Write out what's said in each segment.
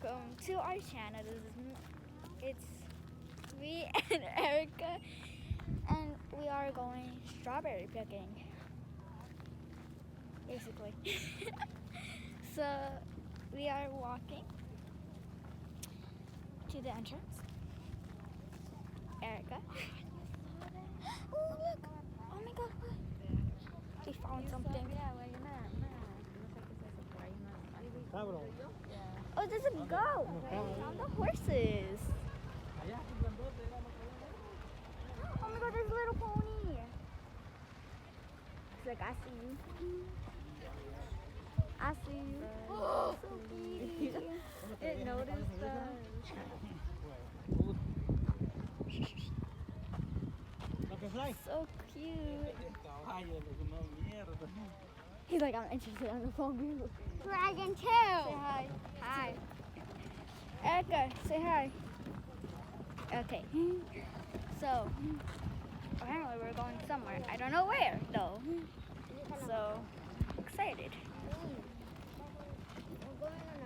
welcome to our channel. It's me and Erica, and we are going strawberry picking, basically. So we are walking to the entrance. Erica. Oh look! Oh my God! Look. We found something. Oh, there's a goat. We found the horses. Oh my God, there's a little pony. It's like, I see you. I see you. Oh, so cute. It noticed us. So cute. He's like, I'm interested on the phone view. Dragon too. Say hi. Hi. Erica, say hi. Okay. So, apparently we're going somewhere. I don't know where, though. So, excited.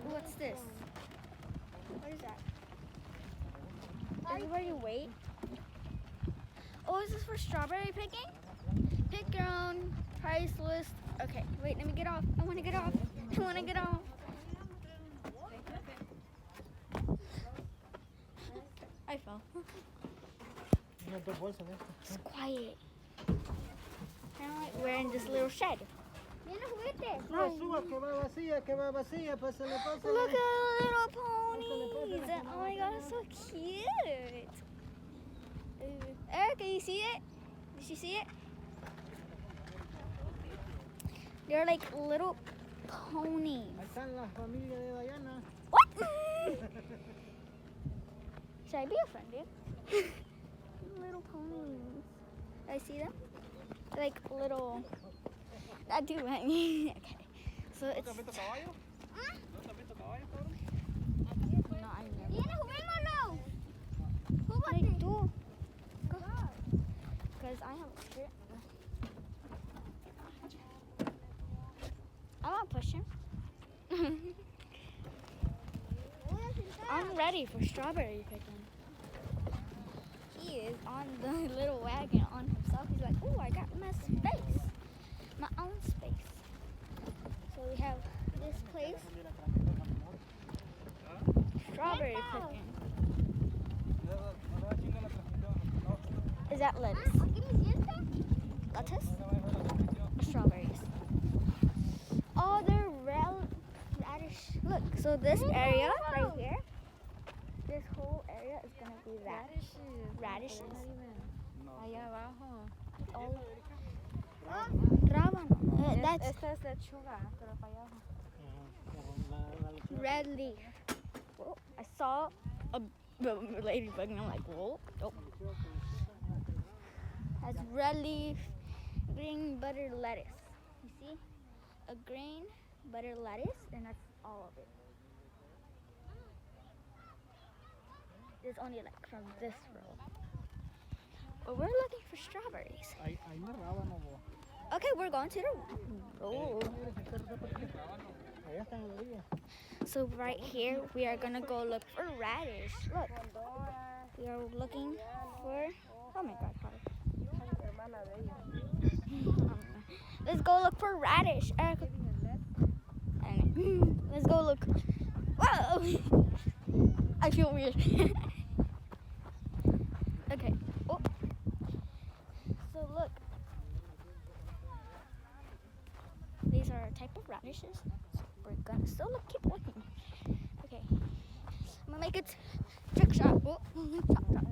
What's this? What is that? Does everybody wait? Oh, is this for strawberry picking? Pick your own price list. Okay, wait, let me get off. I want to get off. I want to get off. I fell. It's quiet. We're in this little shed. Look at the little ponies. Oh my God, it's so cute. Erica, you see it? Did you see it? They're like little ponies. What? Should I be offended? Little ponies. I see them? Like little. I do. I mean, okay. So it's. No, I never. I do. Because I have a skirt. I want to push him. I'm ready for strawberry picking. He is on the little wagon on himself. He's like, oh, I got my space. My own space. So we have this place. Strawberry picking. Is that lettuce? Lettuce? Or strawberries? Oh, they're radish. Look, so this area right here, this whole area is going to be radishes. Allá abajo. Oh. Rábano. That's Esta es lechuga, pero para allá abajo. red leaf. Whoa, I saw a ladybug and I'm like, whoa. Oh. That's red leaf, green butter lettuce. You see? A green butter lettuce, and that's all of it. It's only like from this row. But we're looking for strawberries. Okay, we're going to the row. So right here, we are gonna go look for radish. Look, we are looking for. Oh my God, how? Let's go look for radish. Erica. Let's go look. Whoa! I feel weird. Okay. Oh. So look. These are a type of radishes. So we're gonna still keep looking. Okay. I'm gonna make it trick shot. Oh. Chop, chop.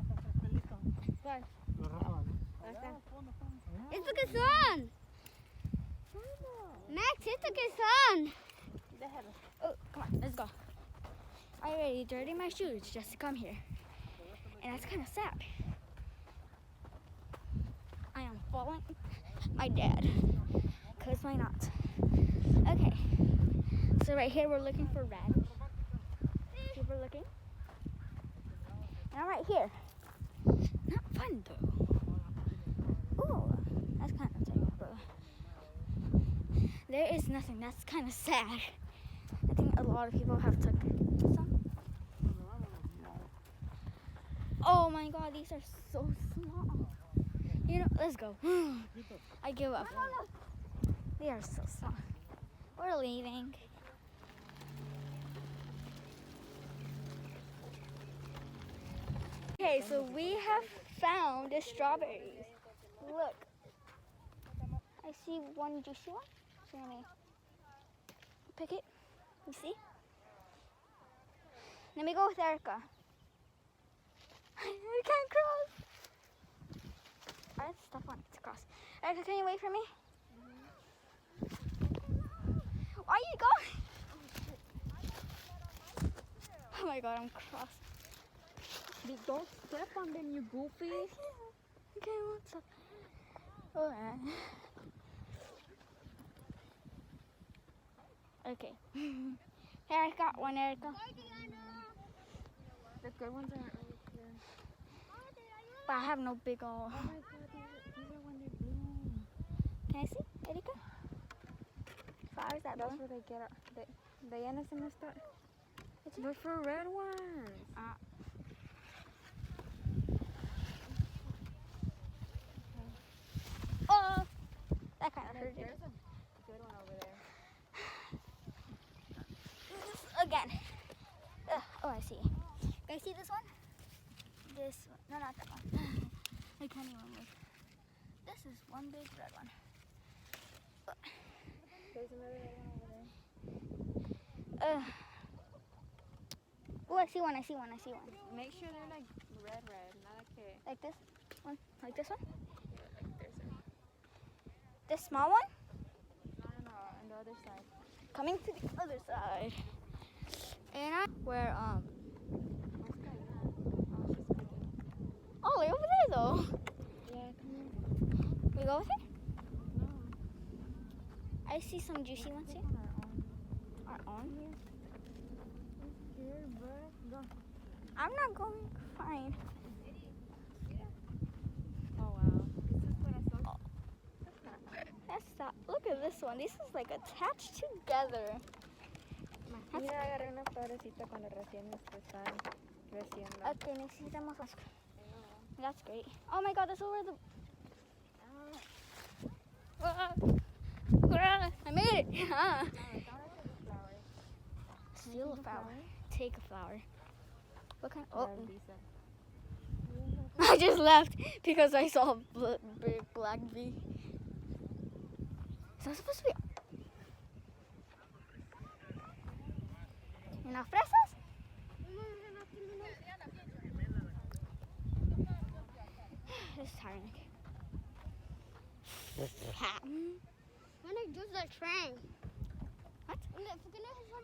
Esto que son? Max, esto que son? Oh, come on, let's go. I already dirtied my shoes just to come here. And that's kind of sad. I am following my dad. Because why not? Okay. So right here we're looking for radish. See if we're looking. And I'm right here. Not fun though. Ooh, that's kind of terrible. There is nothing. That's kind of sad. I think a lot of people have took some. Oh my god, these are so small. You know, let's go. I give up. They are so small. We're leaving. Okay, so we have found the strawberries. Look. I see one juicy one. So let me pick it. You see? Let me go with Erica. I can't cross. I have stuff on it to cross. Erica, can you wait for me? Why are you going? Oh my god, I'm cross. Don't step on them, you goofy. Okay, what's up? Alright. Okay. Here, I got one, Erica. The good ones aren't really clear. But I have no big ol'. Oh my god, these are when they bloom. Can I see, Erica? Flowers that That's bloom? where they get up. They end up in the start. Look for red ones. Oh! That kind of hurt. There's a good one over there. Again. Oh, I see. Can you see this one? This one. No, not that one. I can't even move. This is one big red one. There's another red one over there. Oh, I see one. I see one. I see one. Make sure they're like red, not okay. Like this one? Like this one? Yeah, like there's a... This small one? No, on the other side. Coming to the other side. And where, oh, way over there though. Yeah, come here. We go with it? No. I see some juicy ones here. Our own? Here, bud. Go. I'm not going. Fine. Oh, wow. This is corazón. Let's stop. Look at this one. This is like attached together. Mira, agarré una florecita cuando recién están creciendo. Okay, necesitamos más. That's great. Oh my god, that's over the... I made it! Steal a flower. Take a flower. What kind of... Oh. I just left because I saw a big black bee. Is that supposed to be... ¿Unas fresas? This is tiring. When I do the train. What?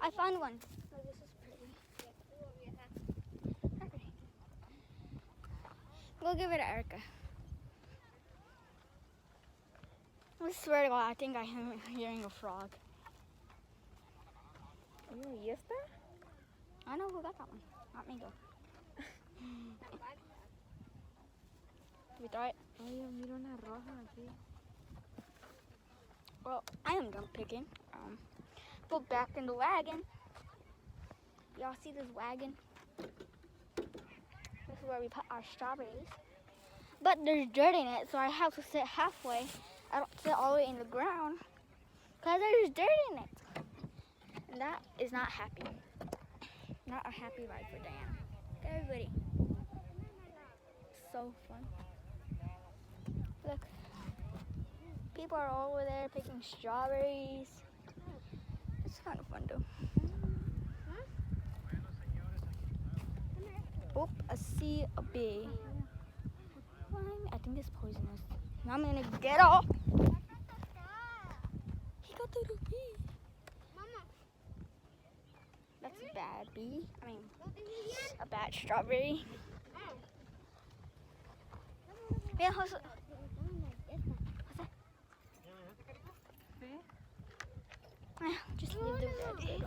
I found one. Oh, this is pretty. Okay. We'll give it to Erica. I swear to God, I think I am hearing a frog. ¿Y esta? I know who got that one. Not me, though. We throw it? Oye, mira una roja aquí. Well, I am done picking. Put back in the wagon. Y'all see this wagon? This is where we put our strawberries. But there's dirt in it, so I have to sit halfway. I don't sit all the way in the ground because there's dirt in it. And that is not happy. Not a happy ride for Diana. Look at everybody. So fun. Look. People are all over there picking strawberries. It's kind of fun though. Oop, I see a bee. I think it's poisonous. Now I'm gonna get off. He got the little bee. That's a bad bee. I mean, a bad strawberry. Yeah, what's that? Just leave the bed.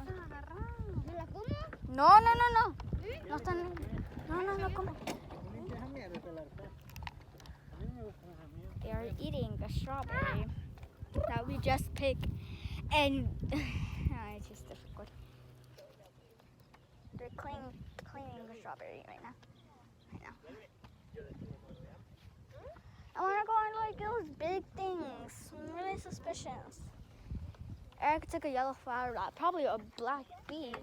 No. No están. No, come on. They are eating a strawberry that we just picked, and it's just difficult. They're cleaning the strawberry right now. my suspicions. Eric took a yellow flower dot, probably a black bee.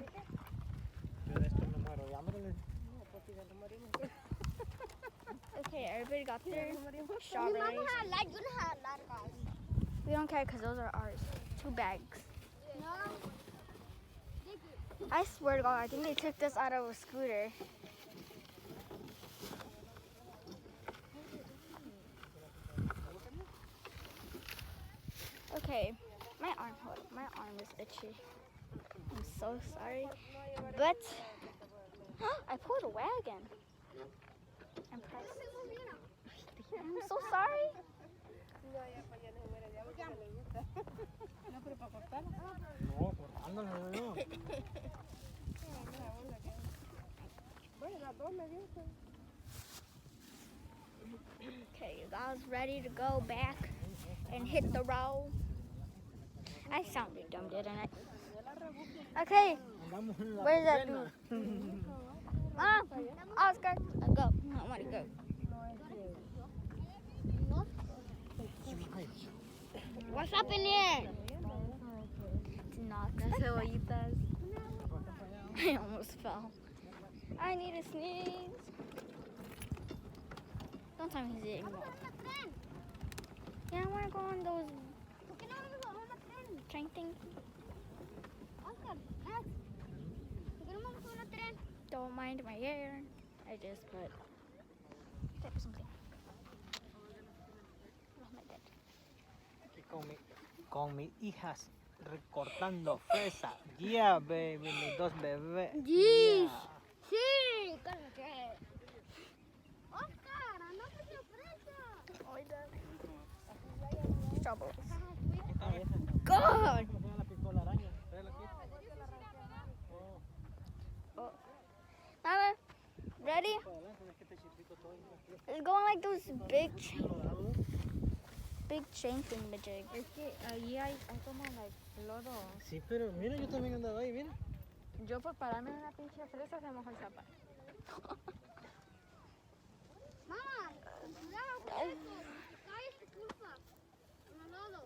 Okay, everybody got their strawberries. Mama had a lot. You had a lot, guys. We don't care because those are ours. 2 bags. No. I swear to God, I think they took this out of a scooter. Okay, my arm is itchy. I'm so sorry, but I pulled a wagon. I'm pressed. I'm so sorry. Okay, you guys ready to go back and hit the road? I sounded dumb, didn't I? Okay, where's that dude? Oscar, let's go. I want to go. What's happening? It's not. Las cebollitas. I almost fell. I need a sneeze. Don't tell me he's eating more. Yeah, I want to go on those train things. Don't mind my hair. I just put something. Oh, my God. Con mis hijas recortando fresa. Yeah, baby, mis 2 bebés. Yes. Yeah. Sí, cállate. Oscar, anda por tu fresa. Strawberries. God! Mama, ready? Let's go on like those big chain thingamajig. Es que ahí hay como like lodo. Sí, pero mira, yo también andaba ahí, mira. Yo por pararme en una pinche fresa se mojó el zapato. Mamá, cuidado con eso. Caes tu culpa. No, no.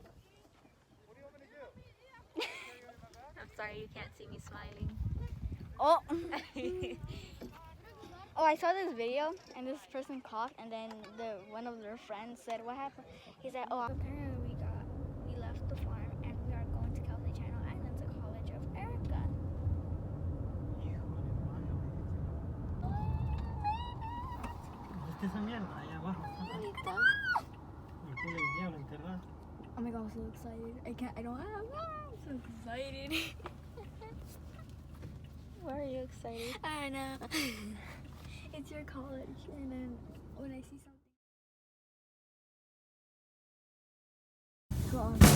I'm sorry you can't see me smiling. Oh! Oh, I saw this video and this person coughed and then one of their friends said, what happened? He said, oh, apparently we left the farm and we are going to Cali Channel Island to College of Erica. ¿Viste esa mierda allá abajo? Y tú el diablo enterrado. Oh my God, I'm so excited. I don't have, I'm so excited. Why are you excited? I know. It's your college and then when I see something.